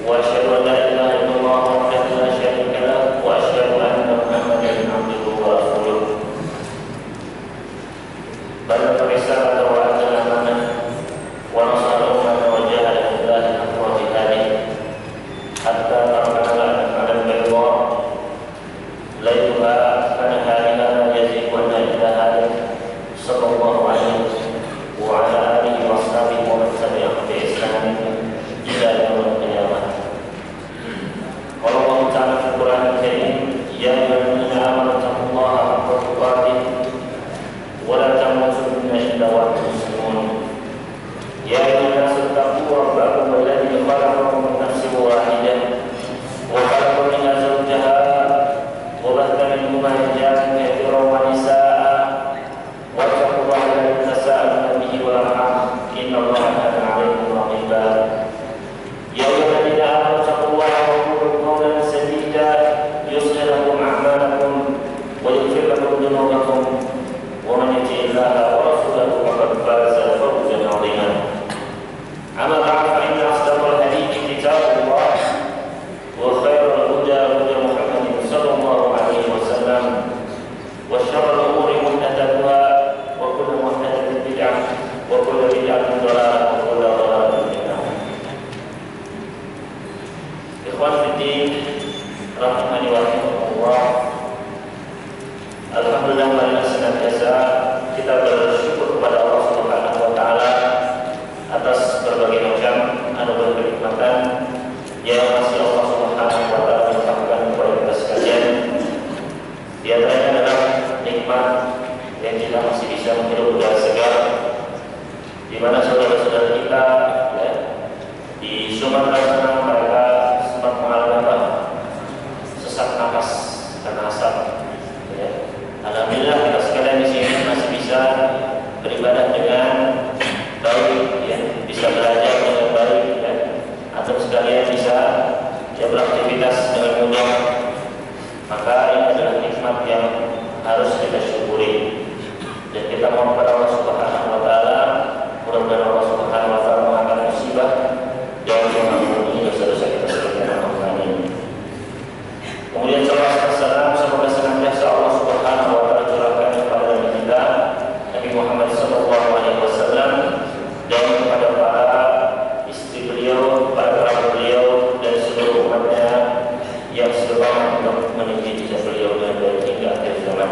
وأشهد أن لا إله إلا الله وحده لا شريك له وأشهد أن محمدا عبده ورسوله بلغ الرسالة وأدى الأمانة ونصر الأمة وجاهد في الله حق جهاده حتى تركنا على البيضاء ليلها كنهارها لا يزيغ عنها إلا هالك صلى الله عليه وعلى آله وأصحابه ومن تبعهم بإحسان إلى يوم القيامة. قال الله تعالى في القرآن الكريم: يا أيها الذين آمنوا اتقوا الله حق تقاته ولا تموتن إلا وأنتم مسلمون. يا أيها الناس اتقوا ربكم الذي خلقكم من نفس واحدة وخلق منها زوجها وبث منهما رجالا كثيرا ونساء واتقوا الله الذي تساءلون به والأرحام إن الله كان عليكم رقيبا. يا أيها الذين آمنوا اتقوا الله وقولوا قولا سديدا يصلح لكم أعمالكم ويغفر لكم ذنوبكم ومن يطع الله ورسوله فقد فاز فوزا عظيما. أما بعد فإن أصدق الحديث كتاب الله وخير الهدى هدى محمد صلى الله عليه وسلم وشر الأمور محدثاتها وكل محدثة بدعة وكل بدعة ضلالة وكل ضلالة في النار. Ikhwan fillah rahimani wa rahimakumullah. Alhamdulillah, marilah senantiasa kita bersyukur kepada Allah Subhanahu wa taala atas berbagai macam anugerah kenikmatan yang masih Allah Subhanahu wa taala limpahkan kepada kita sekalian. Di antaranya adalah nikmat yang kita masih bisa menghirup udara segar, di mana saudara-saudara kita ya, di Sumatera sana mereka sempat mengalami apa? Sesak napas karena asap. Ya. Alhamdulillah kita sekalian di sini masih bisa beribadah dengan baik, ya, bisa belajar dengan baik, ya, atau sekalian bisa ya, beraktivitas dengan mudah. Maka ini adalah nikmat yang harus kita syukuri dan kita mohon kepada Allah Subhanahu wa taala, mudah-mudahan Allah Subhanahu wa taala mengangkat musibah dan mengampuni dosa-dosa kita sekalian. Amin. Kemudian salam semoga senantiasa Allah Subhanahu wa taala curahkan kepada Nabi kita Nabi Muhammad sallallahu alaihi wasallam dan kepada para istri beliau, para kerabat beliau dan seluruh umatnya yang sudah untuk menuju jejak beliau dan baik hingga akhir zaman.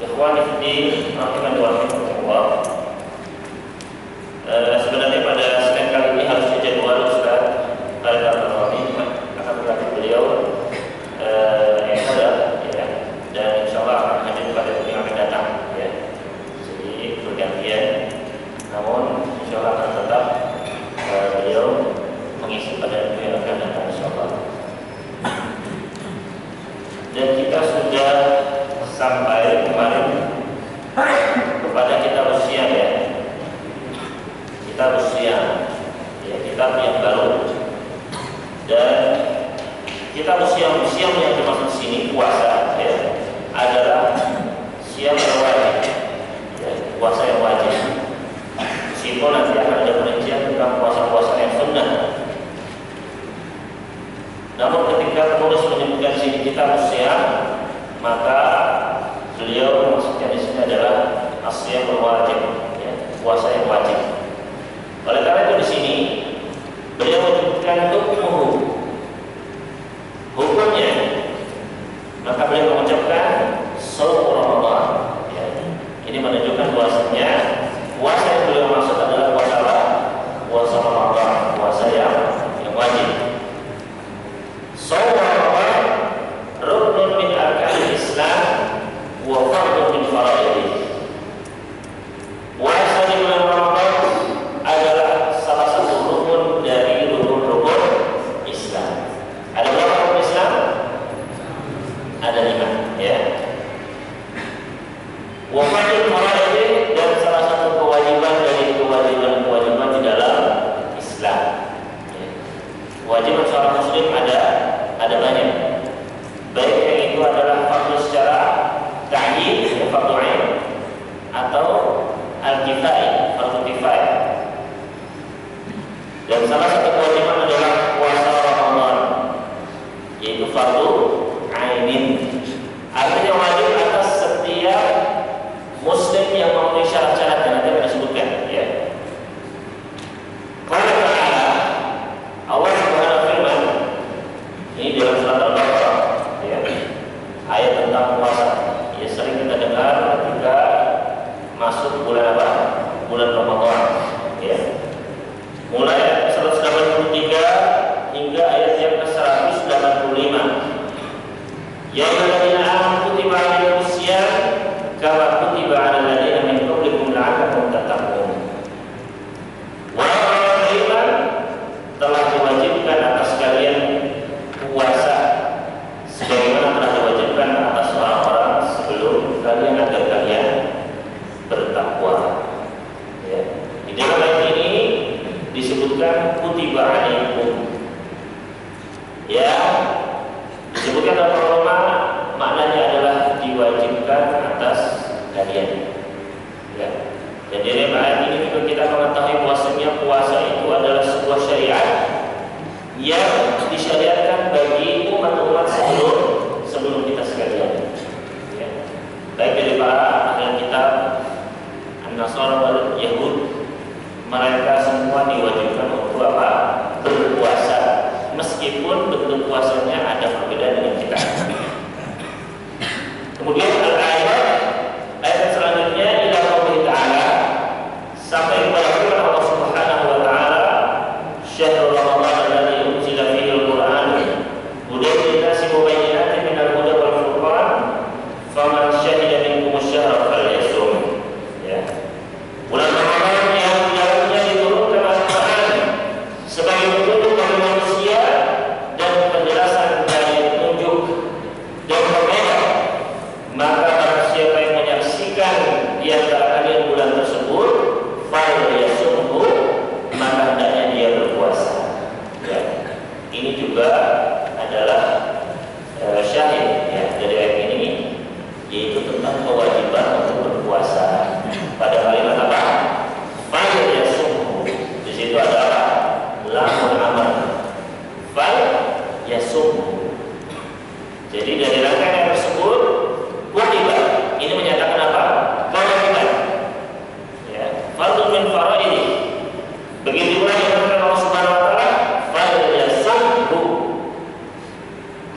Ikhwan fillah rahimani wa rahimakumullah. Sebenarnya pada Senin kali ini harusnya jadwal Ustaz Al-Rahim akan berlatih beliau ya, dan insyaallah akan hadir pada minggu yang akan datang ya. Jadi bergantian, namun insyaallah akan tetap beliau mengisi pada minggu yang akan datang insyaallah. Dan kita sudah sampai kemarin kepada kitab usia ya. Kitab usia ya, kitab yang baru. Dan kitab usia yang dimaksud sini puasa ya, adalah siam yang wajib ya, puasa yang wajib. Meskipun nanti akan ada perincian tentang puasa-puasa yang sunnah. Namun ketika penulis menyebutkan sini kitab usia, maka beliau maksudnya di sini adalah asyam wajib ya, puasa yang wajib. Oleh karena itu di sini beliau menyebutkan hukumnya, maka beliau mengucapkan shaum Ramadan ya. Ini menunjukkan bahwasanya puasa yang beliau maksud adalah puasa Ramadan, puasa yang wajib. Shaum Ramadan ruknun min arkanil Islam wa fardun min faraidih. Puasa di bulan Ramadan adalah salah satu rukun dari rukun-rukun Islam. Ada berapa rukun Islam? Ada 5 ya. Wa fardun faraidih, dan salah satu kewajiban dari kewajiban di dalam Islam ya. Kewajiban seorang muslim ada banyak. Baik yang itu adalah fardu secara ta'yin, fardu 'ain, atau al-kifayah, fardu kifayah. Dan salah satu kewajiban adalah yang disyariatkan bagi umat-umat sebelum kita sekalian. Ya. Baik dari para ahli kitab, An-Nasara wal Yahud, mereka semua diwajibkan untuk apa? Berpuasa, meskipun bentuk puasanya ada perbedaan dengan kita. Kemudian ayat selanjutnya ila qauli ta'ala, sampai kepada firman Allah Subhanahu wa taala, syahrul ramadan alladzi unzila fihi al-Qur'an hudan lin-nasi wa bayyinatin minal huda wal furqan faman syahida minkum asy-syahra falyasum. Ya. Bulan Ramadan yang di dalamnya diturunkan Al-Qur'an sebagai petunjuk bagi manusia dan penjelasan dari petunjuk dan berbeda, maka barang siapa yang menyaksikan di antara kalian bulan tersebut, falyasumhu, maka hendaknya dia berpuasa. Ya. Ini juga adalah syahid ya dari ayat ini, yaitu tentang kewajiban untuk berpuasa. Pada kalimat apa? Falyasumhu. Di situ adalah lamul amr. Falyasumhu. Jadi dari rangkaian tersebut wajiban. Ini menyatakan apa? Kewajiban. Ya, fardhu min faraidih. Begitu pula yang dikatakan Allah Subhanahu wa taala, falyasumhu.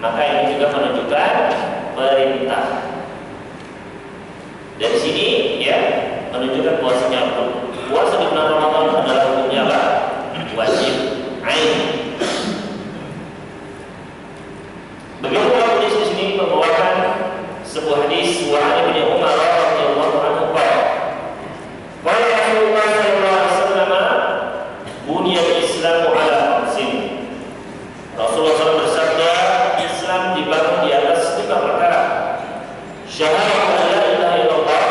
Maka ini juga menunjukkan perintah. Dari sini ya menunjukkan bahwasanya puasa di bulan Ramadan adalah hukumnya apa? Wajib ain. Begitu pula di sini membawakan sebuah hadis wa Ali bin Umar radhiyallahu anhu qala qala Rasulullah sallallahu alaihi wasallam buniyal Islamu ala khamsin. Rasulullah SAW bersabda, Islam dibangun di atas 5 perkara. Syahadat la ilaha illallah,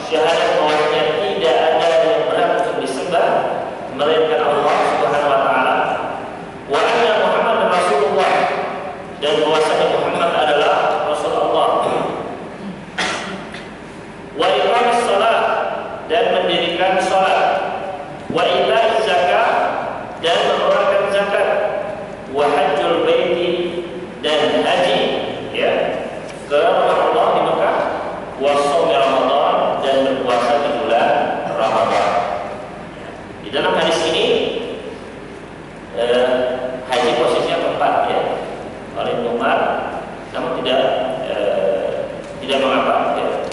syahadat bahwasanya tidak ada yang berhak untuk disembah melainkan Allah Subhanahu wa taala. Wa anna Muhammadar Rasulullah, dan bahwasanya Muhammad adalah Rasulullah. Wa iqamis shalah, dan mendirikan salat. Wa ita'iz zakat, dan mengeluarkan zakat. Wa hajjul baiti, dan haji ya ke rumah Allah di Mekah. Wa shaum Ramadan, dan berpuasa di bulan Ramadan. Di dalam hadis ini haji posisinya keempat ya oleh Umar, namun tidak mengapa ya.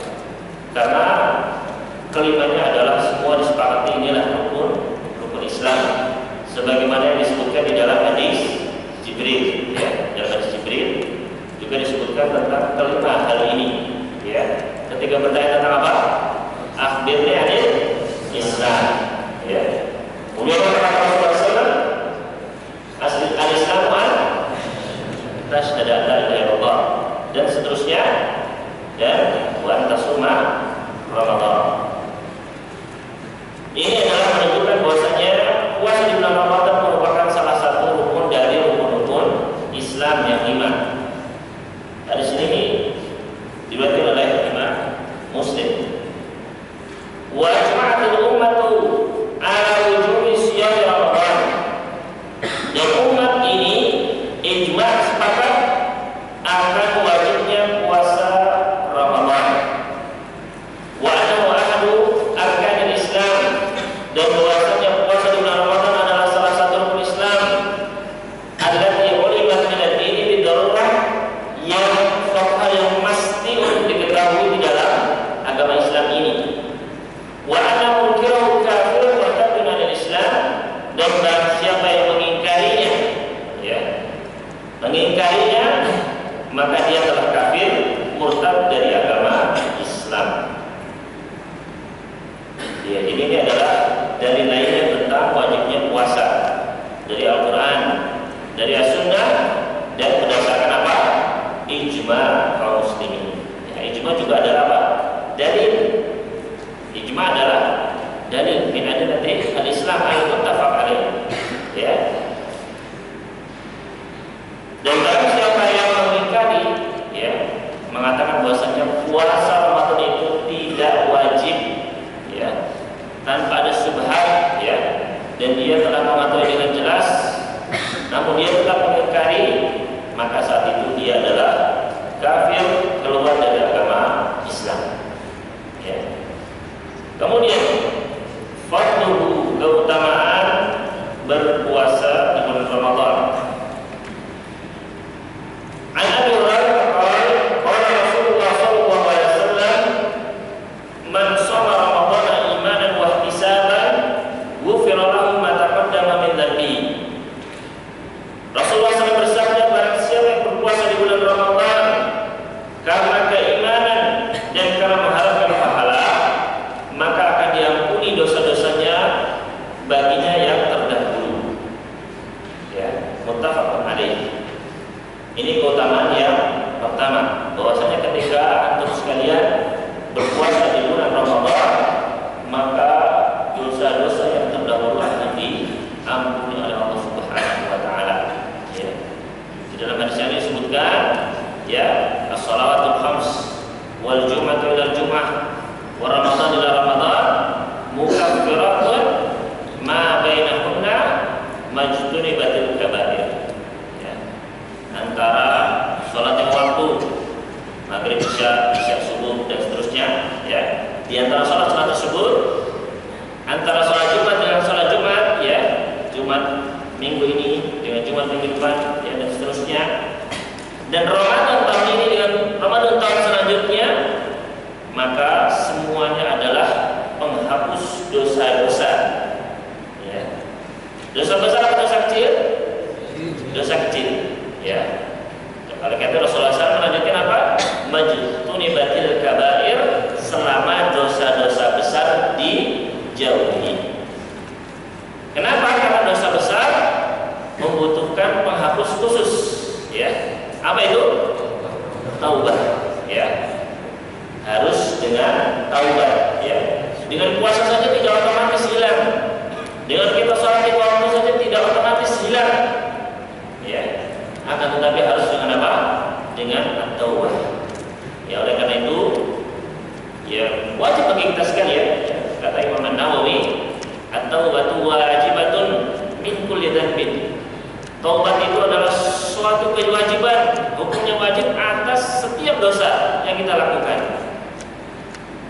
Karena kelimanya adalah semua disepakati inilah rukun Islam, sebagaimana yang disebutkan di dalam hadis Jibril ya. Dalam hadis Jibril juga disebutkan tentang kelima hal ini ya. Ketika bertanya tentang apa? Akhbirni anil Islam ya. Kemudian kata Rasulullah SAW, al-Islamu an tasyhadu an la ilaha illallah, dan seterusnya, dan wa antasuma Ramadan. Ini adalah menunjukkan bahwasanya puasa di bulan Ramadan merupakan salah satu rukun dari rukun-rukun Islam yang 5. Hadis ini diriwayatkan oleh Imam Muslim. Wa jama'atul ummatu ala wujubi siyam Ramadan. Dan umat ini ijma' sepakat akan wajibnya puasa Ramadan. Wa annahu ahadu arkanil Islam, dan bahwasanya puasa di bulan Ramadan adalah salah satu rukun Islam allati ulimat min ad-dini bidarurah, yang fakta yang mesti untuk diketahui di dalam agama Islam ini. Wa anna munkirahu kafirun wa tabdun anil Islam, dan barang siapa yang mengingkarinya ya, mengingkarinya, maka dia telah kafir, murtad dari agama Islam. Ya, jadi ini adalah dari lainnya tentang wajibnya puasa dari Al-Quran, dari As-Sunnah, dan berdasarkan apa? Ijma' kaum muslimin. Ya, ijma' juga adalah apa? Dalil. Ijma' adalah dalil min adillati al-Islam al-muttafaq alaih. Ya. Dan barang siapa yang mengingkari ya, mengatakan bahwasanya puasa Ramadan itu tidak wajib ya, tanpa ada syubhat ya, dan dia telah mengetahui dengan jelas namun dia tetap mengingkari, maka saat itu dia adalah kafir, keluar dari agama Islam. Ya. Kemudian fadluhu, keutamaan berpuasa di bulan Ramadan. An Abi Hurairah qala Rasulullah sallallahu alaihi wasallam, man shoma Ramadan imanan wa ihtisaban ghufira lahu ma taqaddama min dhanbi. Rasulullah SAW bersabda, barang siapa yang berpuasa di bulan Ramadan karena keimanan dan karena mengharapkan pahala, maka akan diampuni dosa-dosanya baginya yang terdahulu. Ya, muttafaqun alaih. Ini keutamaan yang pertama, bahwasanya ketika antum sekalian berpuasa di bulan Ramadan, maka dosa-dosa yang terdahulu akan diampuni oleh Allah Subhanahu wa taala. Ya. Di dalam hadis ini disebutkan, ya, as-shalawatul khams wal jum'atu ila jum'ah wa ramadan ila ramadan mukaffiratun ma bainahunna majtunibatil kabair. Antara sholat yang waktu maghrib, isya, subuh dan seterusnya, ya, di antara sholat tersebut, antara sholat Jumat dengan sholat Jumat, ya, Jumat minggu ini dengan Jumat minggu depan, ya, dan seterusnya, dan Ramadan tahun ini dengan Ramadan tahun selanjutnya, maka semuanya adalah penghapus dosa-dosa. Ya. Dosa besar atau dosa kecil? Dosa kecil. Ya, kalau kata Rasulullah SAW melanjutkan apa? Majtunibatil kabair, selama dosa-dosa besar dijauhi. Kenapa? Karena dosa besar membutuhkan penghapus khusus. Ya, apa itu? Taubat. Ya, harus dengan taubat. Ya, dengan puasa saja tidak otomatis hilang. Dengan kita sholat di waktu saja tidak otomatis hilang. Ya. Akan tetapi harus dengan apa? Dengan at-taubah. Ya, oleh karena itu, ya, wajib bagi kita sekalian, ya, kata Imam An-Nawawi, at-taubatu wajibatun min kulli dhanbin. Taubat itu adalah suatu kewajiban, hukumnya wajib atas setiap dosa yang kita lakukan.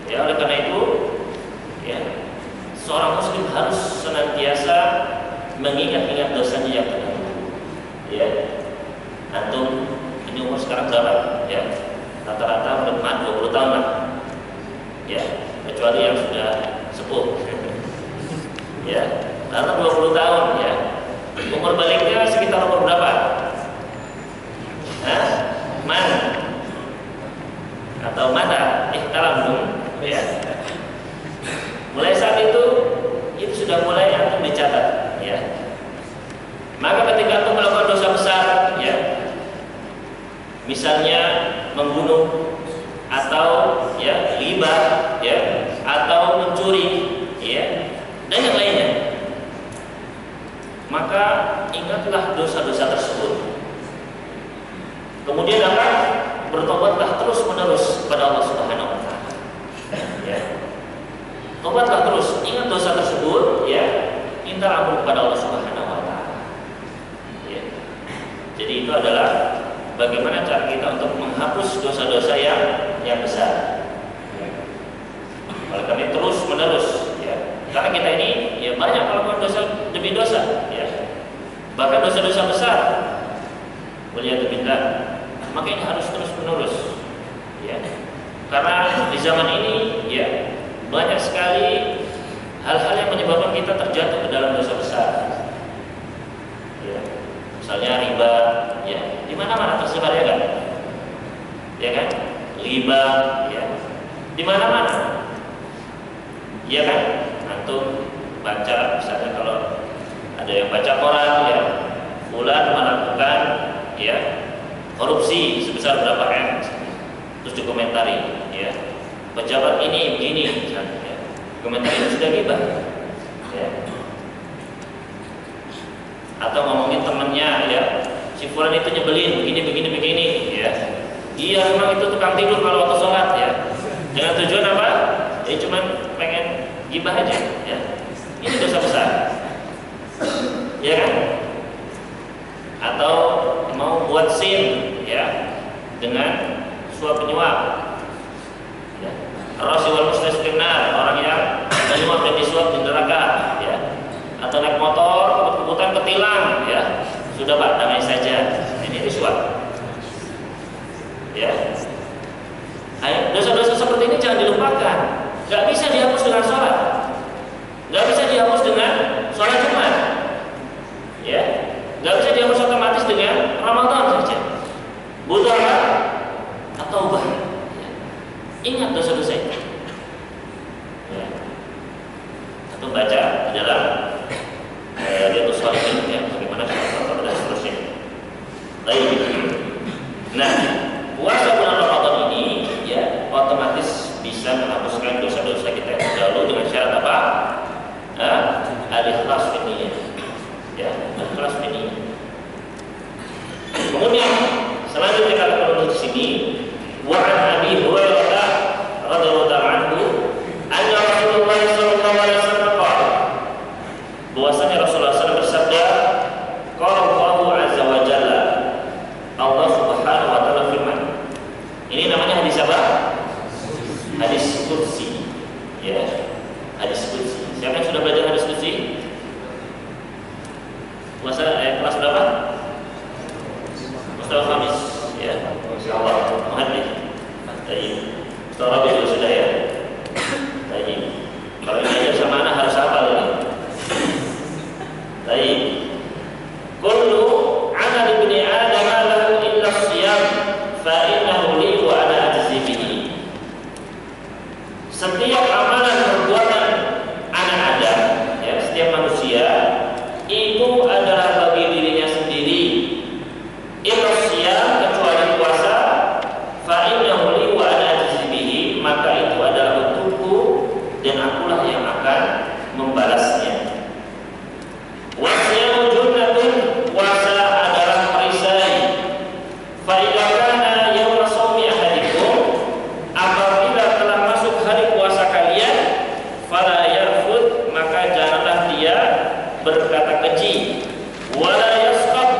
Ya, oleh karena itu, ya, seorang muslim harus senantiasa mengingat-ingat dosanya yang terdahulu. Ya. Antum ini umur sekarang berapa? Ya, rata-rata berumur 20 tahun lah. Ya, kecuali yang sudah sepuh. Ya, rata 20 tahun, ya. Umur baliknya sekitar umur berapa? Hah? Mana? Atau mata? Kalam belum? Ya. Mulai saat itu sudah mulai antum dicatat, ya. Maka ketika antum melakukan dosa besar, ya, misalnya membunuh atau, ya, riba, ya, atau mencuri, ya, dan yang lainnya, maka ingatlah dosa-dosa tersebut. Kemudian apa? Bertobatlah terus menerus kepada Allah Subhanahu wa taala. Ya. Tobatlah terus, ingat dosa tersebut, ya, minta ampun kepada Allah Subhanahu wa taala. Ya. Jadi itu adalah bagaimana cara kita untuk menghapus dosa-dosa yang besar. Ya. Oleh karena terus menerus, ya. Karena kita ini, ya, banyak melakukan dosa demi dosa, ya. Bahkan dosa-dosa besar. Waliyadzubillah. Makanya harus terus menerus, ya. Karena di zaman ini, ya, banyak sekali hal-hal yang menyebabkan kita terjatuh ke dalam dosa besar. Ya. Misalnya riba, ya, di mana-mana tersebar, ya kan? Ya kan? Riba, ya, di mana-mana. Ya kan? Antum baca, misalnya kalau ada yang baca koran, ya, fulan melakukan, ya, korupsi sebesar berapa M, terus dikomentari, ya, pejabat ini begini, misalnya, ya. Komentar itu sudah ghibah, ya. Atau ngomongin temennya, ya, si fulan itu nyebelin, begini, ya. Iya, memang itu tukang tidur kalau waktu sholat, ya. Dengan tujuan apa? Ya cuma pengen ghibah aja, ya. Ini dosa besar, ya kan? atau mau buat SIM ya dengan suap penyuap ya. Ar-rashi wal mustasqimnar, orang yang menyuap dan disuap di neraka ya. Atau naik motor kebut-kebutan ketilang ya. Sudah Pak, damai saja. Ini disuap. Ya. Ayo, dosa-dosa seperti ini jangan dilupakan. Gak bisa dihapus dengan sholat, gak bisa dihapus dengan sholat Jumat, ya, gak bisa dihapus otomatis dengan Ramadan saja. Butuh apa? At-taubah. Ya. Ingat dosa-dosa itu. Ya. Atau baca di dalam Riyadhus Shalihin ya, bagaimana sholat dan seterusnya. Baik. Nah, puasa bulan Ramadan ini ya otomatis bisa menghapuskan dosa-dosa kita yang terdahulu dengan syarat apa? Al-ikhlas fi niyyah. Ya, al-ikhlas fi niyyah. Kemudian selanjutnya kita menuju di sini wa an Abi Hurairah radhiyallahu anhu anna Rasulullah sallallahu alaihi wasallam qala, bahwasanya Rasulullah SAW bersabda, qala Allahu azza wa jalla, Allah Subhanahu wa taala firman. Ini namanya hadis apa? Hadis qudsi. Ya, hadis qudsi. Siapa yang sudah belajar hadis qudsi? Puasa kelas berapa? Mustafa Khamis. Ya, insyaallah muhaddits. Baik. Mustafa Rabi juga sudah ya. Baik. Kalau ini aja sama anak harus hafal ini. Baik. Kullu amal ibni Adam lahu illa shiyam fa innahu li wa ana ajzi bihi. Setiap amalan perbuatan anak Adam, ya, setiap manusia itu adalah bagi dirinya sendiri. Illa shiyam, kecuali puasa, fa innahu li wa ana ajzi bihi, maka itu adalah untukku dan akulah yang akan membalasnya. Wasyamu junnatun, puasa adalah perisai. Fa idza kana yaum shaumi ahadikum, apabila telah masuk hari puasa kalian, fala yarfud, maka janganlah dia berkata keji, wala yasqab,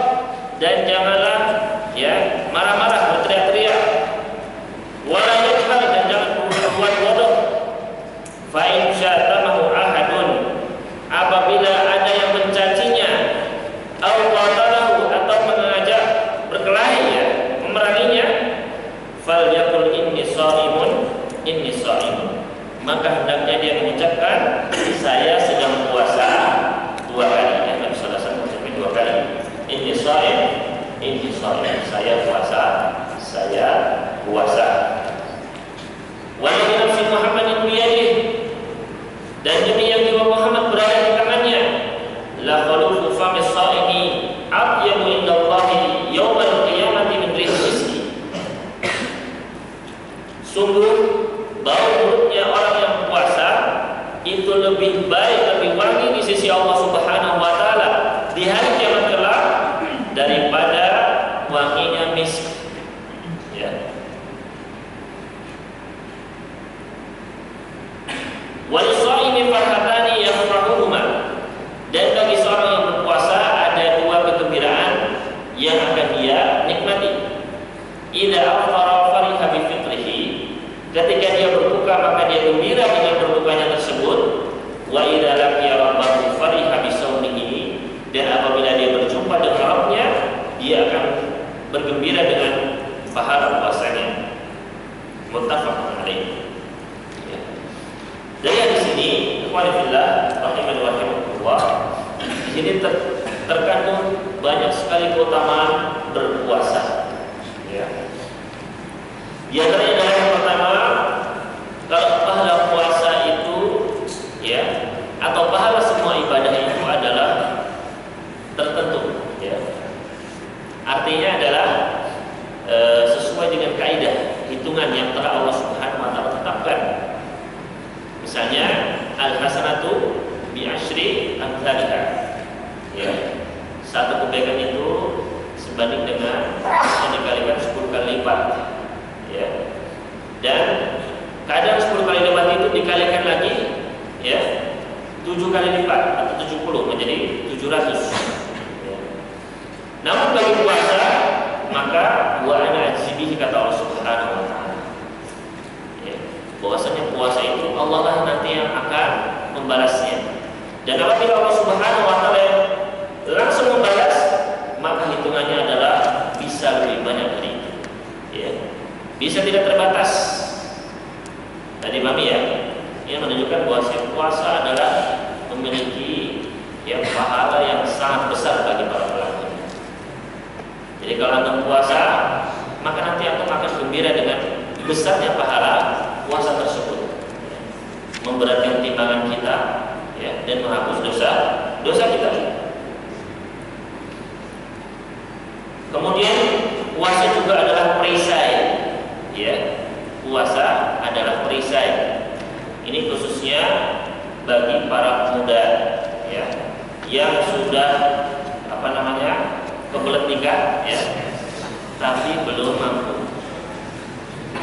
dan janganlah ya marah-marah berteriak-teriak, wala yajhal, dan jangan berbuat bodoh. Fa in syatamahu ahadun, apabila ada yang mencacinya, atau qatalahu, atau mengajak berkelahi ya, memeranginya, fal yaqul inni shaimun, maka hendaknya dia mengucapkan saya sedang puasa dua kali. Ya, Nabi sallallahu alaihi wasallam mengucapkan dua kali, inni shaim, saya puasa. Wa nafsi Muhammadin biyadihi, dan demi yang jiwa Muhammad berada di tangannya, la khalufu fami shaimi atyabu indallahi yaumal qiyamati min rihil miski. Sungguh bau mulutnya orang yang puasa itu lebih baik, lebih wangi di sisi Allah Subhanahu wa taala di hari kiamat kelak daripada wanginya misk. Ya. Wal shaimi farhatani yafrahuhuma, dan bagi seorang yang berpuasa ada dua kegembiraan yang akan dia nikmati. Idza afṭara fariha bi fitrihi, ketika dia berbuka maka dia gembira dengan berbukanya tersebut. Wa idza laqiya rabbahu fariha bi shaumihi, dan apabila dia berjumpa dengan Rabbnya, dia akan bergembira dengan pahala puasanya. Muttafaqun alaih. Dari hadis ini, walillah rahimani wa rahimakumullah, di sini terkandung banyak sekali keutamaan berpuasa. Ya. Di antaranya adalah yang pertama, kalau pahala puasa itu, ya, atau pahala semua ibadah itu adalah tertentu. Ya. Artinya adalah sesuai dengan kaidah hitungan yang telah Allah Subhanahu wa taala tetapkan. Misalnya al-hasanatu bi asyri amsalha. Ya. Satu kebaikan itu sebanding dengan yang dikalikan 10 kali lipat. Ya. Dan kadang 10 kali lipat itu dikalikan lagi ya 7 kali lipat atau 70 menjadi 700. Ya. Namun kata Allah Subhanahu wa taala. Ya, bahwasanya puasa itu Allah lah nanti yang akan membalasnya. Dan apabila Allah Subhanahu wa taala langsung membalas, maka hitungannya adalah bisa lebih banyak dari itu. Ya. Bisa tidak terbatas. Tadi Mami ya, yang menunjukkan bahwa puasa adalah memiliki pahala yang sangat besar bagi para pelakunya. Jadi kalau antum puasa, maka nanti antum akan gembira dengan besarnya pahala puasa tersebut, memberatkan timbangan kita, ya, dan menghapus dosa kita. Kemudian puasa juga adalah perisai, ya. Puasa adalah perisai. Ini khususnya bagi para pemuda, ya, yang sudah kebelet nikah, ya, tapi belum mampu.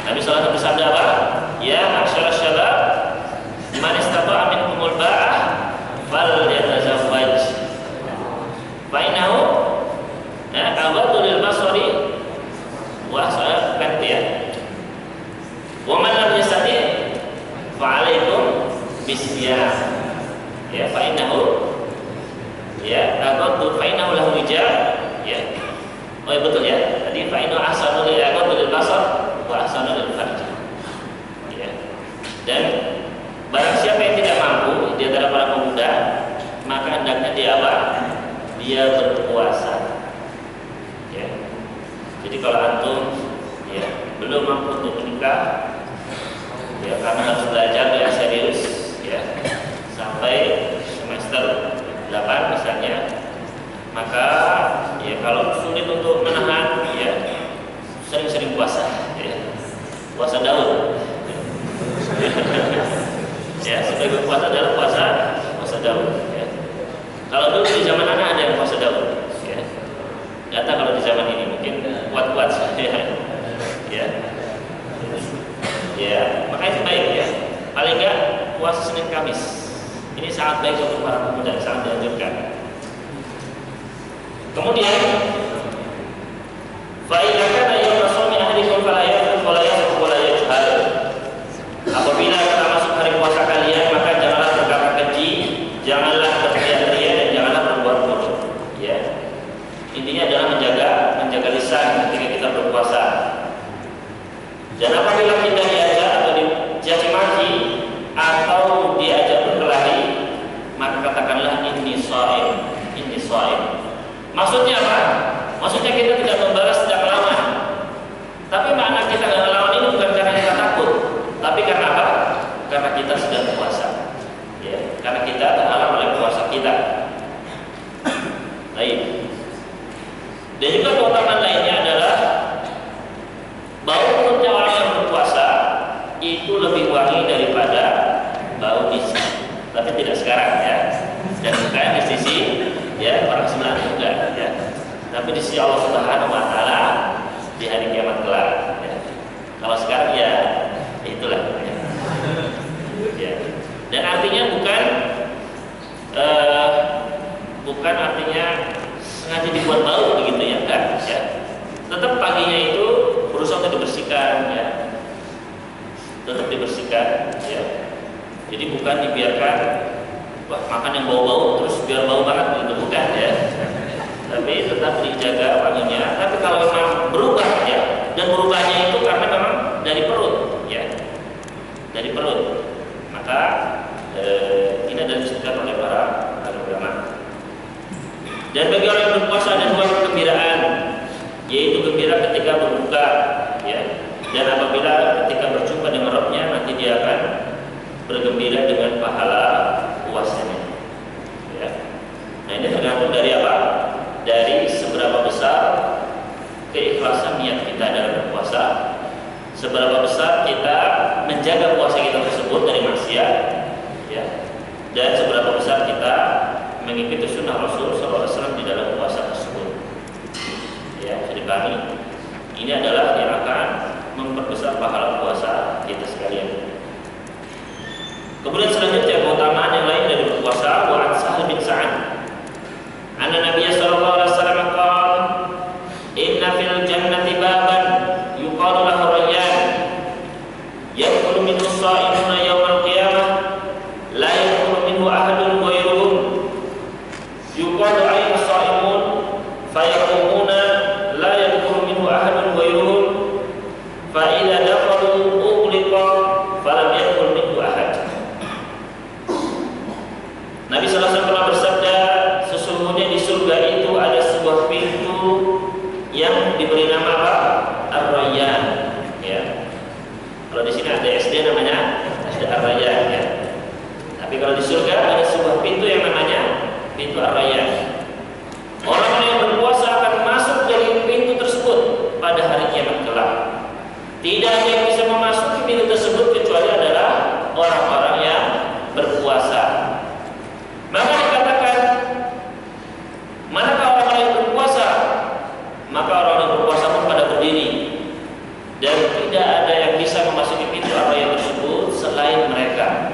Nabi sallallahu alaihi wasallam bersabda apa? Ya ma'syarasy syabab, man istata'a minkumul ba'ah falyatazawwaj. Fa innahu aghaddu lil basari wa ahsanu ya. Wa man lam yastati' fa 'alaikum bisyam. Ya, fa innahu aghaddu fa innahu lahu wijab. Ya. Oh ya, betul ya. Tadi fa innahu ahsanu lil basar wa ahsanu lil farj. Ya. Dan barang siapa yang tidak mampu di antara para pemuda, maka hendaknya dia berpuasa. Ya. Jadi kalau antum belum mampu untuk menikah, ya, karena harus belajar yang serius, ya, sampai semester 8 misalnya, maka ya kalau sulit untuk menahan, ya, sering-sering puasa, ya, puasa daun. Ya, sebagai puasa adalah puasa daun. Ya. Kalau dulu di zaman anak ada yang puasa daun, ya. Data kalau di zaman ini mungkin kuat-kuat saja. Ya, ya, makanya itu baik, ya. Paling enggak puasa Senin Kamis. Ini sangat baik untuk para pemuda, sangat dianjurkan. Kemudian, fa idza kana yawmu shaumi ahadikum fala yafut wala yasuk wala yajhal. Apabila termasuk hari puasa kalian, maka janganlah berkata keji, janganlah berteriak-teriak, dan janganlah berbuat bodoh. Ya. Intinya adalah menjaga lisan ketika kita berpuasa. Dan apabila kita diajak atau dicaci maki atau diajak berkelahi, maka katakanlah inni shaim. Maksudnya apa? Maksudnya kita tidak membalas, tidak melawan. Tapi makna kita tidak melawan ini bukan karena kita takut, tapi karena apa? Karena kita sedang puasa. Ya, karena kita terhalang oleh puasa kita. Baik. Dan juga keutamaan lainnya adalah bau mulutnya orang yang berpuasa itu lebih wangi daripada bau misk. Tapi tidak sekarang, ya. Dan bukan di sisi, ya, orang Islam juga, ya. Tapi di sisi Allah Subhanahu wa taala di hari kiamat kelak, ya. Kalau sekarang, ya, itulah, ya. Ya. Dan artinya bukan artinya sengaja dibuat bau begitu, ya, enggak, ya. Tetap paginya itu berusaha untuk dibersihkan, ya. Tetap dibersihkan, ya. Jadi bukan dibiarkan makan yang bau-bau terus biar bau banget begitu, bukan, ya. Tapi tetap dijaga wanginya. Tapi kalau memang berubah, ya, dan berubahnya itu karena memang dari perut, ya, dari perut, maka ini adalah disebutkan oleh para ulama. Dan bagi orang yang berpuasa ada dua kegembiraan, yaitu gembira ketika berbuka, ya, dan apabila ketika berjumpa dengan Rabbnya nanti dia akan bergembira dengan pahala puasanya, ya. Nah, ini tergantung dari apa? Dari seberapa besar keikhlasan niat kita dalam berpuasa, seberapa besar kita menjaga puasa kita tersebut dari maksiat, ya, dan seberapa besar kita mengikuti sunnah Rasul SAW di dalam puasa tersebut. Ya, jadi kami ini adalah yang akan memperbesar pahala puasa kita sekalian. Kemudian selanjutnya keutamaan yang lain dari berpuasa, wa Sahal bin Sa'ad. Anna Nabiya sallallahu alaihi wasallam qala, "Inna fil jannati baban yuqalu yang diberi nama apa? Ar-Rayyan, ya. Kalau di sini ada SD namanya Ar-Rayyan, ya. Tapi kalau di surga ada sebuah pintu yang namanya pintu Ar-Rayyan. Orang yang berpuasa akan masuk dari pintu tersebut pada hari kiamat kelak. Tidak ada yang bisa memasuki pintu tersebut kecuali adalah orang-orang yang berpuasa. Maka dikatakan, manakah orang yang berpuasa? Maka orang yang berpuasa pun pada berdiri, dan tidak ada yang bisa memasuki pintu Ar-Rayyan tersebut selain mereka.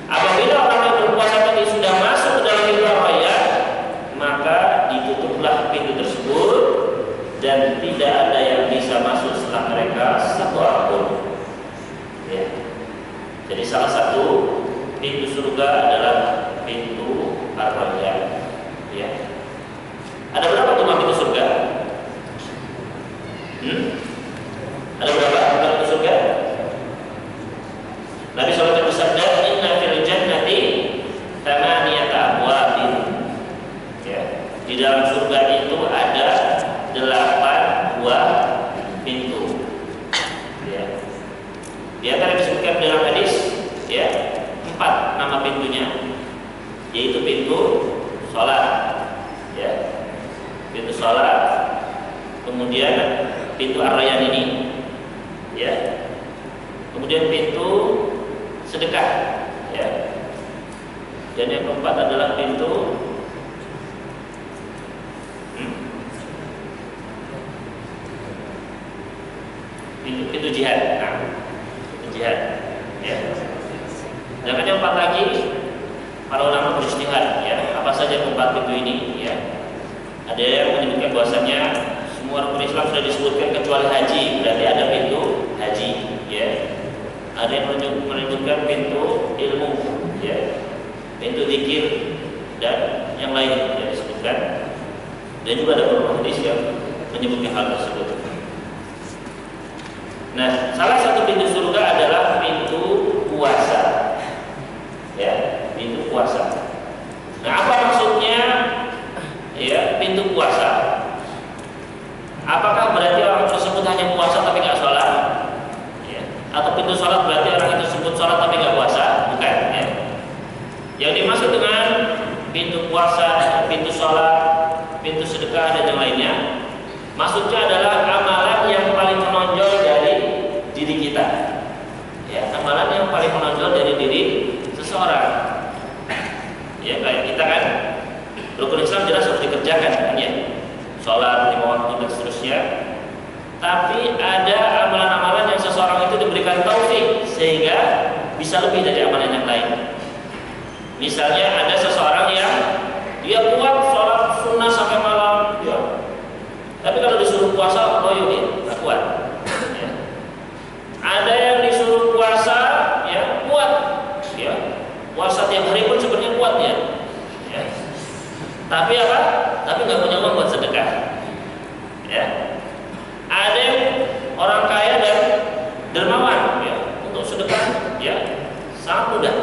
Apabila orang yang berpuasa tadi sudah masuk ke dalam pintu Ar-Rayyan, maka ditutuplah pintu tersebut dan tidak ada yang bisa masuk setelah mereka satu orang pun. Ya. Jadi salah satu pintu surga adalah pintu Ar-Rayyan. Ya. Ada berapa tuh pintu surga? Ada berapa pintu surga? Nabi SAW bersabda, "Inna fil jannati thamaniyata abwabin." Ya, di dalam surga itu ada 8 buah pintu. Ya. Di antara disebutkan dalam hadis, ya, 4 nama pintunya, yaitu pintu sholat, ya, pintu sholat, kemudian pintu Ar-Rayyan ini, ya, kemudian pintu sedekah, ya, dan yang keempat adalah pintu pintu jihad. Nah, pintu jihad, ya. Dan yang keempat lagi, para ulama beristihad, ya, apa saja keempat pintu ini, ya. Ada yang menyebutkan bahwasanya semua rukun Islam sudah disebutkan kecuali haji, berarti ada pintu haji, ya. Ada yang menyebutkan pintu ilmu, ya, pintu zikir dan yang lain yang disebutkan. Dan juga ada beberapa hadis yang menyebutkan hal tersebut. Nah, salah satu pintu surga adalah pintu puasa, ya, pintu puasa. Nah, apa maksudnya, ya, pintu puasa? Apakah berarti orang tersebut hanya puasa tapi nggak sholat? Ya. Atau pintu sholat berarti orang itu sebut sholat tapi nggak puasa? Bukan. Ya. Yang dimaksud dengan pintu puasa, pintu sholat, pintu sedekah dan yang lainnya, maksudnya adalah amalan yang paling menonjol dari diri kita. Ya, amalan yang paling menonjol dari diri seseorang. Ya, kayak kita kan, rukun Islam jelas harus dikerjakan, kan, ya. Sholat 5 waktu dan seterusnya. Tapi ada amalan-amalan yang seseorang itu diberikan taufik sehingga bisa lebih dari amalan yang lain. Misalnya ada seseorang yang dia kuat sholat sunnah sampai malam, ya. Tapi kalau disuruh puasa, loyo dia nggak kuat. Ya. Ada yang disuruh puasa, ya, kuat, ya. Puasa tiap hari pun sebenarnya kuat, ya. Ya. Tapi apa? Tapi nggak punya uang buat sedekah. Ya. Ada yang orang kaya dan dermawan, ya, untuk sedekah, ya, sangat mudah.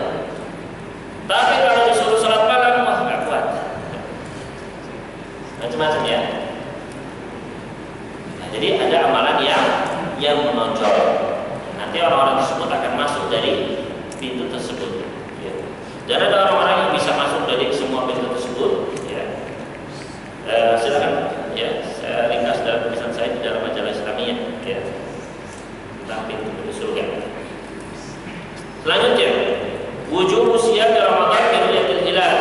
Tapi kalau disuruh sholat malam, wah nggak kuat. Macam-macam, ya. Nah, jadi ada amalan yang menonjol. Nanti orang-orang tersebut akan masuk dari pintu tersebut. Ya. Dan ada orang-orang yang bisa masuk dari semua pintu tersebut. Ya. Silakan, ya, saya ringkas dalam tulisan saya di dalam majalah Islamiyah, ya, tentang pintu surga. Selanjutnya, wujub siyam Ramadan bi ru'yatil hilal.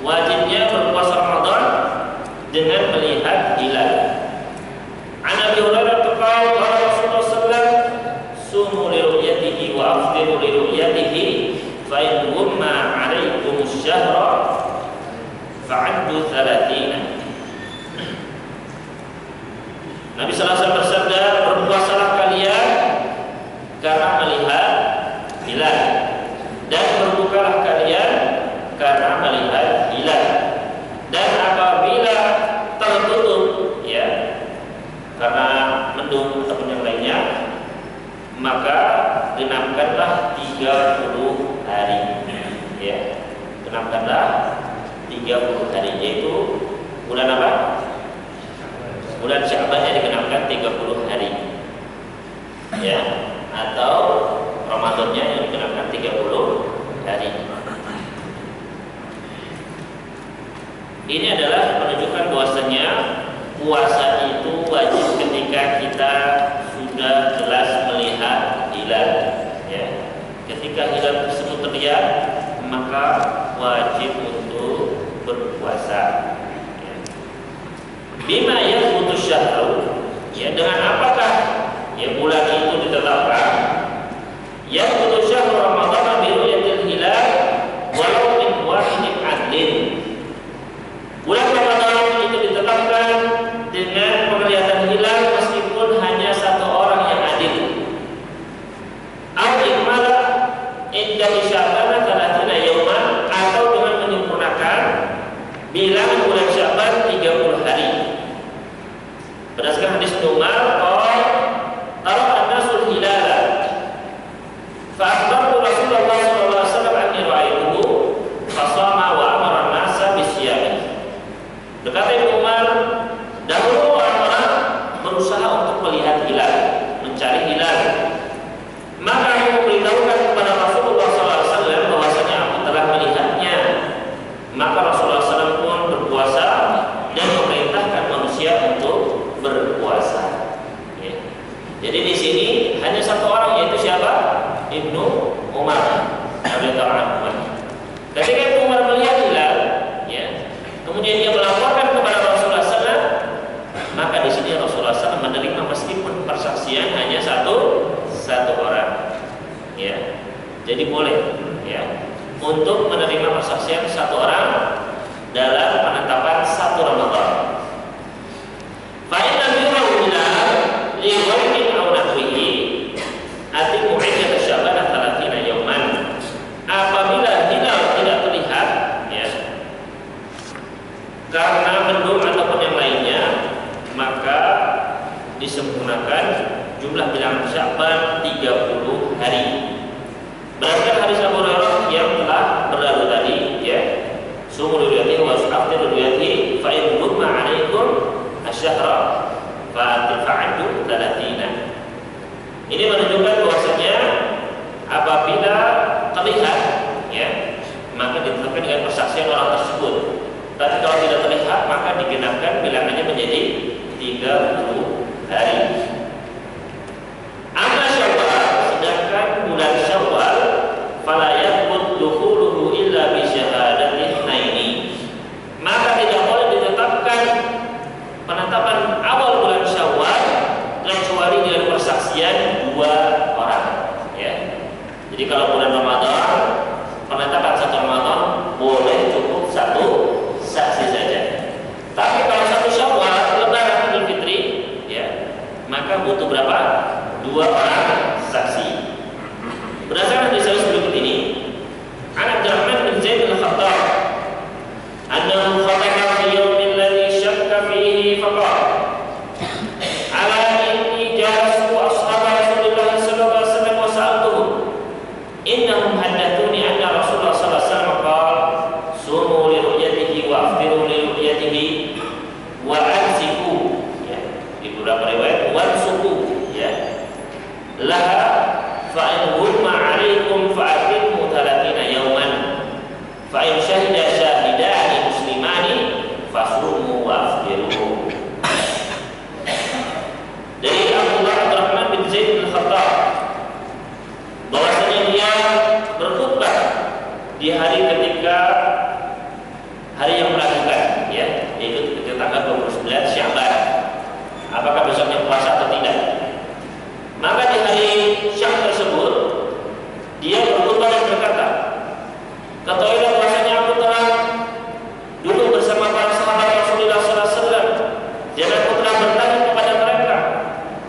Wajibnya berpuasa Ramadan dengan melihat hilal. An Abi Hurairah qala Rasulullah sallallahu alaihi wasallam, "Sumu li ru'yatihi wa afdiru li ru'yatihi, fa in humma 'alaikumus syahra fa'addu 30." Nabi sallallahu alaihi wasallam bersabda, "Berpuasalah kalian karena melihat hilal, dan berbukalah kalian karena melihat hilal. Dan apabila tertutup, ya, karena mendung ataupun yang lainnya, maka genapkanlah 30 hari, ya, genapkanlah 30 hari, yaitu bulan apa? puasa itu wajib ketika kita sudah jelas melihat hilal. Ya. Ketika hilal tersebut terlihat, maka wajib untuk berpuasa. Ya. Bima yafutu syahru, ya, dengan apakah ya bulan itu ditetapkan? Yafutu syahru Ramadan bi ru'yatil hilal walau min wahidin adlin. Bulan Ramadan itu ditetapkan dengan penglihatan hilal meskipun hanya satu orang yang adil. Al-ikmala iddah Sya'ban 30 yauman, atau dengan menyempurnakan bilangan bulan Sya'ban 30 hari. Berdasarkan hadis Umar, tara an-nasul hilala fa akhbartu Rasulullah sallallahu alaihi wasallam anni ra'aytuhu fa shama wa amara an-nasa bisyami. Berkata Ibnu Umar, dahulu orang-orang berusaha untuk melihat hilal, mencari hilal. Maka aku memberitahukan kepada Rasulullah SAW bahwasanya aku telah melihatnya. Maka Rasulullah SAW pun berpuasa dan memerintahkan manusia untuk berpuasa. Ya. Jadi di sini hanya satu orang, yaitu siapa? Ibnu Umar radhiyallahu anhu. Ketika Ibnu Umar melihat hilal, ya, kemudian dia melaporkan kepada Rasulullah SAW, maka di sini Rasulullah SAW menerima meskipun persaksian hanya satu orang. Ya, jadi boleh, ya, untuk menerima persaksian satu orang dalam penetapan satu Ramadan. Fa'inna yurahu hilal li ghairin aw nahwihi atimu 'iddat Sya'ban 30 yauman. Apabila hilal tidak terlihat, ya, karena mendung ataupun yang lainnya, maka disempurnakan jumlah bilangan Sya'ban 30 hari. Berdasarkan hadis Abu Hurairah yang telah berlalu tadi, ya, sumul ruyati wa afdal ruyati fa in ghumma 'alaikum asyhara fa'addu 30. Ini menunjukkan bahwasanya apabila terlihat, ya, maka ditetapkan dengan persaksian orang tersebut. Tapi kalau tidak terlihat, maka digenapkan bilangannya menjadi 30 hari. Amma Syawal, sedangkan bulan Syawal, fala yathbut dukhuluhu illa bi syahadati itsnaini. Maka tidak boleh ditetapkan penetapan awal bulan Syawal kecuali dengan persaksian dua orang, ya. Jadi kalau bulan Ramadan, penetapan satu Ramadan boleh cukup satu saksi saja. Tapi kalau satu Syawal, Lebaran Idul Fitri, ya, maka butuh berapa? Dua orang saksi. Berdasarkan hadis berikut ini, An Abdurrahman bin Zaid al-Khattab, annahu khataba fi yawmin alladhi syakka fihi faqala, ala inni jalastu ashab Rasulullah sallallahu alaihi wasallam wa sa'altuhum, innahum haddatsuni anna Rasulullah sallallahu alaihi wasallam qala, sumu li ru'yatihi wa afdiru li ru'yatihi wa ansiku, ya, di beberapa riwayat wansuku, ya, laha fa in humma 'alaikum fa atimmu 30 yawman fa in syahida syahidani muslimani fasumu wa afdiru. Dari Abdurrahman bin Zaid al-Khattab, bahwasanya dia berkhutbah di hari ketika hari yang meragukan, ya, yaitu ketika tanggal 29 Sya'ban, apakah besoknya puasa atau tidak. Maka di hari Syak tersebut dia berkhutbah dan berkata, ketahuilah bahwasanya aku telah dulu bersama para sahabat Rasulullah SAW, dan aku telah bertanya kepada mereka,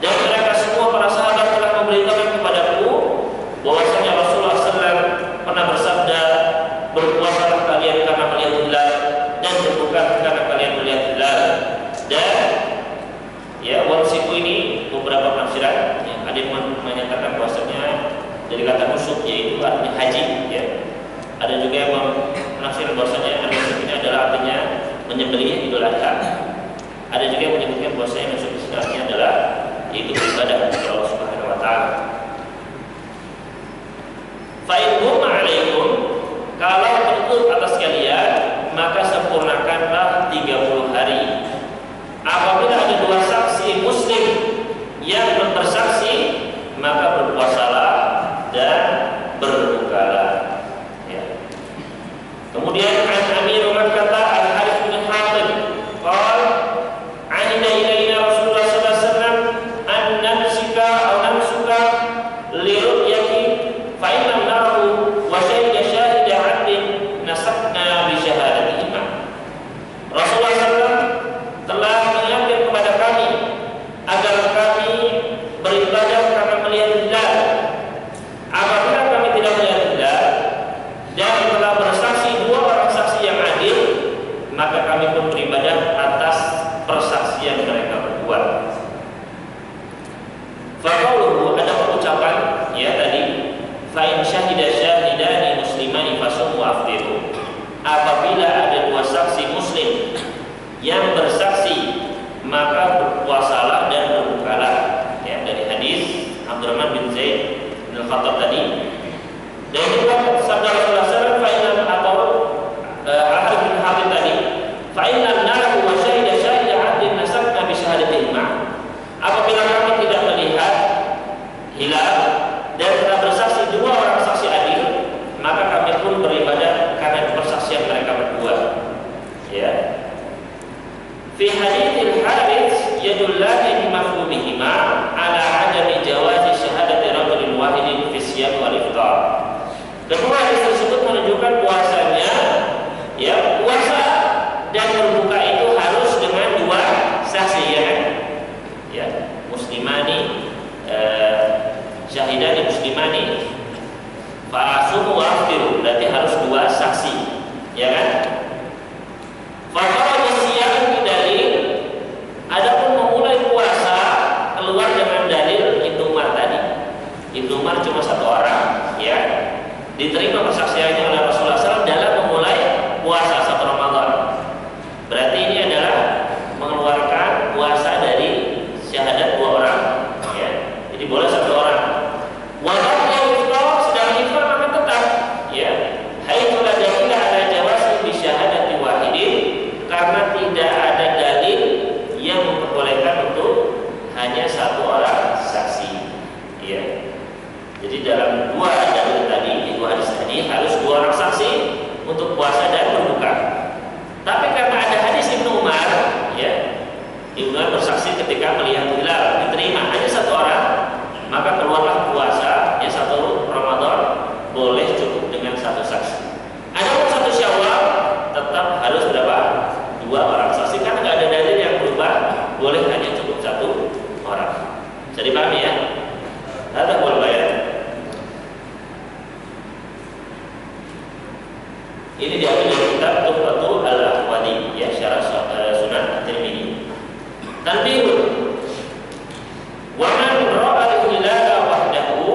dan mereka semua para sahabat telah memberitahukan kepadaku bahwasanya Rasulullah SAW pernah bersabda, berpuasalah kalian karena melihat hilal, dan berbuka karena kalian melihat hilal. Dan, ya, wansiku ini beberapa penafsiran, ya, ada yang menyatakan bahwasanya dari kata nusuk, yaitu artinya haji, ya. Ada juga yang menafsirkan bahwasanya nusuk ini adalah artinya menyembelih Idul Adha. Ada juga yang menyebutkan bahwasanya nusuk ini artinya adalah yaitu beribadah kepada Allah Subhanahu wa taala. Fa in hum 'alaikum, kalau tentu atas kalian, maka sempurnakanlah 30 hari. Apabila persaksian mereka berdua. Faqauluhu, ada pengucapan ya tadi, fa in syahida syahidani muslimani fasum wa aftiru. Apabila ada dua saksi muslim yang bersaksi, maka berpuasalah dan berbukalah. Ya, dari hadis Abdurrahman bin Zaid bin Khattab tadi. Dan juga sabda Rasulullah SAW, fa'inam atau Al-Habib bin Habib tadi, fa'inam nahu wa syahida syahida adin nasabna bisyahadatilma. Apabila kami tidak melihat hilal dan telah bersaksi dua orang saksi adil, maka kami pun beribadah karena persaksian mereka berdua. Ya. Fi haditsil Harits yadullani bi mafhumihima ala adami jawazi syahadati rajulin wahidin fi siyam wal iftar. Kedua hadis tersebut menunjukkan puasanya, ya, puasa dan berbuka itu harus dengan dua saksi, ya kan? Ya, muslimani, syahidani muslimani, fa'asumu wa aftiru, berarti harus dua saksi, ya kan? Fakara siyam bidalil, adapun memulai puasa keluar dengan dalil Ibnu Umar tadi. Ibnu Umar cuma satu orang, ya. Diterima persaksiannya oleh Rasulullah SAW dalam memulai puasa satu Ramadan. Berarti ini adalah mengeluarkan puasa dari syahadat dua orang, ya. Jadi boleh satu orang. Walaupun yang sedang iftar maka tetap, ya. Haitsu la dalila ala jawazi bi syahadati wahidin, karena tidak ada dalil yang memperbolehkan untuk hanya satu orang saksi, ya. Jadi dalam dua dalil tadi, dua hadis tadi harus dua orang saksi untuk puasa dan berbuka. Tapi karena ada hadis Ibnu Umar, ya, Ibnu Umar bersaksi ketika melihat hilal, diterima hanya satu orang, maka keluarlah puasa ya satu Ramadan, boleh cukup dengan satu saksi. Adapun satu Syawal tetap harus berapa? Dua orang saksi, karena nggak ada dalil yang berubah, boleh hanya cukup satu orang. Bisa dipahami ya? Ada boleh bayar. Ini diambil dari kitab Tuhfatul Al-Ahwadi, ya, syarah Sunan At-Tirmidzi. Tanbihun, wa man ra'a al-hilala wahdahu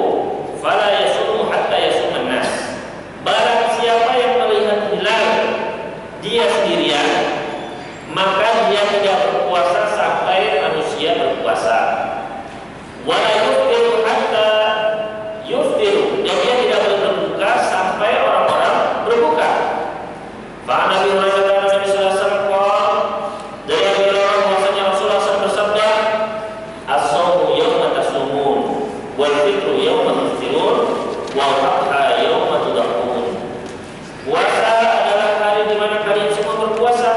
fala yasumu hatta yasuma an-nas. Barang siapa yang melihat hilal dia sendirian, maka dia tidak berpuasa sampai manusia berpuasa. Wa la yuftiru hatta yuftiru, dan dia tidak boleh berbuka sampai orang-orang berbuka. Fa Nabi Muhammad Nabi sallallahu alaihi wasallam dari Abu Hurairah bahwasanya Rasulullah SAW bersabda, as-shaumu yawma tasumun wal fitru yawma tuftirun wal adha yawma tudhakun. Puasa adalah hari di mana kalian semua berpuasa,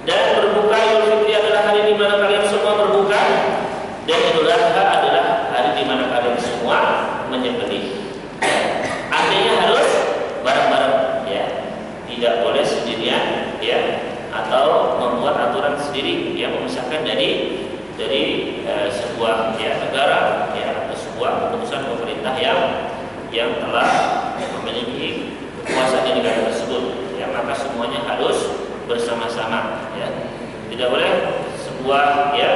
dan berbuka Idul Fitri adalah hari di mana kalian semua berbuka, dan Idul Adha adalah hari di mana kalian semua menyembelih. Artinya harus bareng-bareng, ya. Tidak boleh sendirian, ya, atau membuat aturan sendiri yang memisahkan dari sebuah, ya, negara, ya, atau sebuah keputusan pemerintah yang telah memiliki kekuasaan di negara tersebut, ya. Maka semuanya harus bersama-sama, ya. Tidak boleh sebuah, ya,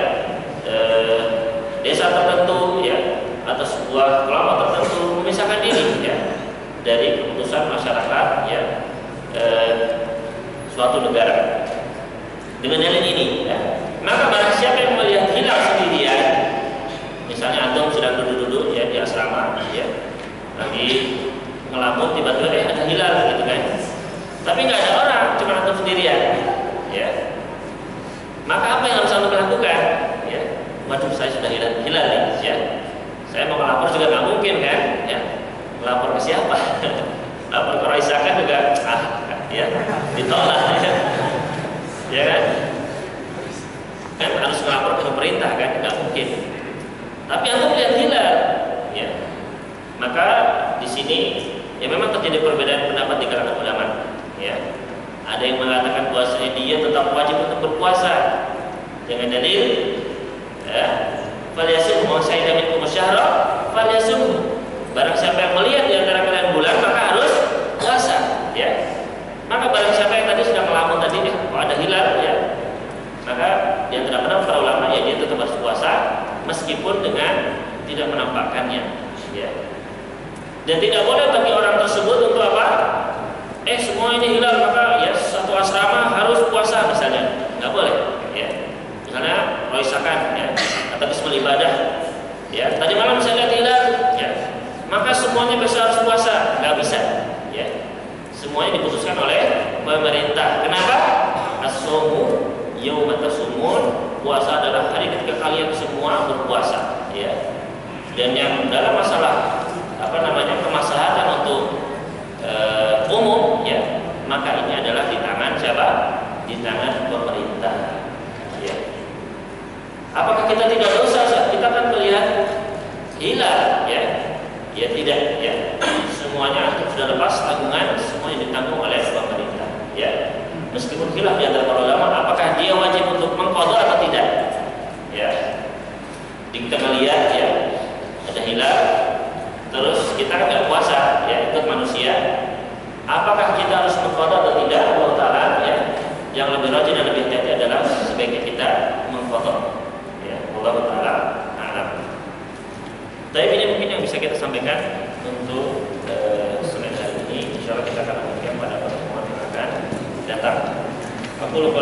desa tertentu, ya, atau sebuah kelompok tertentu memisahkan diri, ya, dari keputusan masyarakat, ya, suatu negara. Dengan dalil ini, ya, maka barang siapa yang melihat hilal sendirian, misalnya antum sedang duduk-duduk, ya, di asrama, ya, lagi ngelamun, tiba-tiba ada hilal gitu kan, tapi nggak ada orang, cuma antum sendirian, ya, maka apa yang harus antum lakukan? Ya, waduh, saya sudah hilal nih, ya, saya mau melapor juga nggak mungkin kan, ya, melapor ke siapa? Lapor ke Raisa kan juga, ya, ditolak, ya kan? Kan harus melapor ke pemerintah kan, nggak mungkin. Tapi antum lihat hilal, ya, maka di sini ya memang terjadi perbedaan pendapat di kalangan ulama, ya. Ada yang mengatakan bahwasanya dia tetap wajib untuk berpuasa dengan dalil, ya, falyasum wa syahida minkum syahra falyasum. Barang siapa yang melihat di antara kalian bulan, maka harus puasa, ya. Maka barang siapa yang tadi sudah melamun tadi, kok ada hilal, ya, maka di antara berpuasa meskipun dengan tidak menampakkannya, ya. Dan tidak boleh bagi orang tersebut untuk apa? Semua ini hilal maka ya satu asrama harus puasa misalnya, nggak boleh, ya. Misalnya roisakan, ya, atau bismil ibadah, ya. Tadi malam saya lihat hilal, ya, maka semuanya besok harus puasa, nggak bisa, ya. Semuanya diputuskan oleh pemerintah. Kenapa? As-shaumu yauma tasumun, puasa adalah hari ketika kalian semua berpuasa, ya. Dan yang dalam masalah kemaslahatan untuk umum, ya, maka ini adalah di tangan siapa? Di tangan pemerintah, ya. Apakah kita tidak dosa saat kita kan melihat hilal, ya? Ya tidak, ya. Semuanya sudah lepas tanggungan, semuanya ditanggung oleh pemerintah, ya. Meskipun khilaf di antara para ulama apakah dia wajib untuk mengqadha atau tidak, ya. Kita melihat, ya, ada hilal, terus kita kan nggak puasa, ya, ikut manusia. Apakah kita harus mengqadha atau tidak? Allah Ta'ala, ya, yang lebih rajin dan lebih hati-hati adalah sebaiknya kita mengqadha, ya. Allah Ta'ala a'lam. Tapi ini mungkin yang bisa kita sampaikan untuk Senin hari ini. Insyaallah kita akan lanjutkan pada pertemuan yang akan datang. Aku lupa